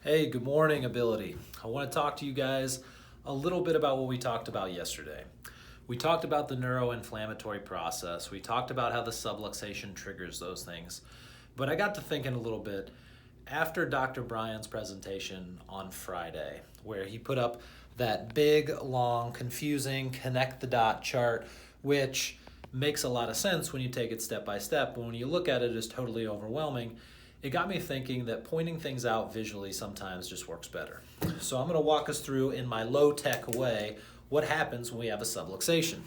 Hey, good morning, Ability. I want to talk to you guys a little bit about what we talked about yesterday. We talked about the neuroinflammatory process. We talked about how the subluxation triggers those things. But I got to thinking a little bit after Dr. Bryan's presentation on Friday, where he put up that big, long, confusing connect the dot chart, which makes a lot of sense when you take it step by step. But when you look at it, it's totally overwhelming. It got me thinking that pointing things out visually sometimes just works better. So I'm going to walk us through in my low-tech way what happens when we have a subluxation.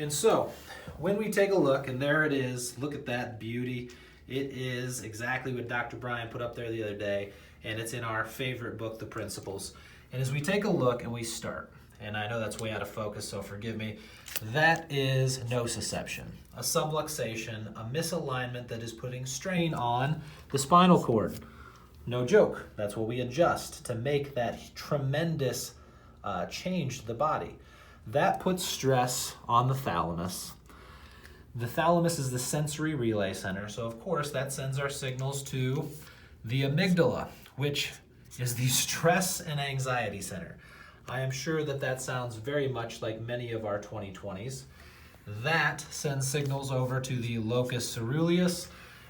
And so when we take a look, and there it is, look at that beauty. It is exactly what Dr. Bryan put up there the other day, and it's in our favorite book, The Principles. And as we take a look and we start, and I know that's way out of focus, so forgive me, that is nociception, a subluxation, a misalignment that is putting strain on the spinal cord. No joke, that's what we adjust to make that tremendous change to the body. That puts stress on the thalamus. The thalamus is the sensory relay center, so of course that sends our signals to the amygdala, which is the stress and anxiety center. I am sure that that sounds very much like many of our 2020s. That sends signals over to the locus coeruleus,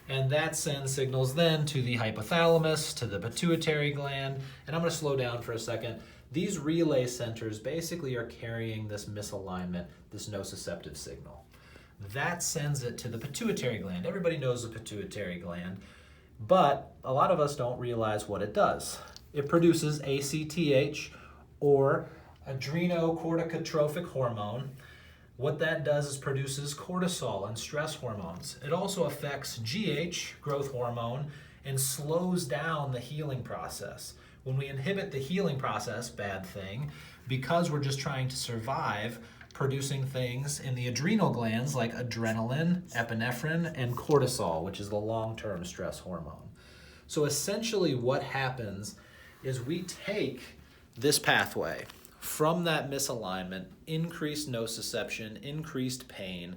and that sends signals then to the hypothalamus, to the pituitary gland. And I'm going to slow down for a second. These relay centers basically are carrying this misalignment, this nociceptive signal. That sends it to the pituitary gland. Everybody knows the pituitary gland, but a lot of us don't realize what it does. It produces ACTH, or adrenocorticotropic hormone. What that does is produces cortisol and stress hormones. It also affects GH, growth hormone, and slows down the healing process. When we inhibit the healing process, bad thing, because we're just trying to survive, producing things in the adrenal glands like adrenaline, epinephrine, and cortisol, which is the long-term stress hormone. So essentially what happens is we take this pathway from that misalignment, increased nociception, increased pain,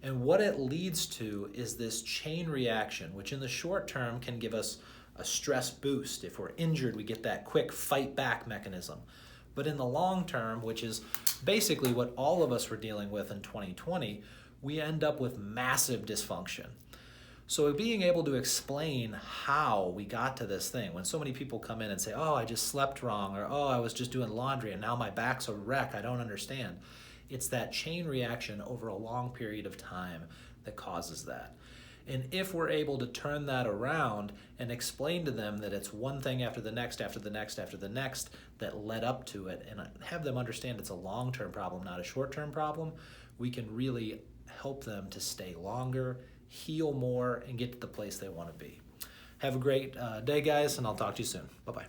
and what it leads to is this chain reaction, which in the short term can give us a stress boost. If we're injured, we get that quick fight back mechanism. But in the long term, which is basically what all of us were dealing with in 2020, we end up with massive dysfunction. So being able to explain how we got to this thing, when so many people come in and say, oh, I just slept wrong, or oh, I was just doing laundry and now my back's a wreck, I don't understand. It's that chain reaction over a long period of time that causes that. And if we're able to turn that around and explain to them that it's one thing after the next, after the next, after the next that led up to it, and have them understand it's a long-term problem, not a short-term problem, we can really help them to stay longer, heal more, and get to the place they want to be. Have a great day, guys, and I'll talk to you soon. Bye-bye.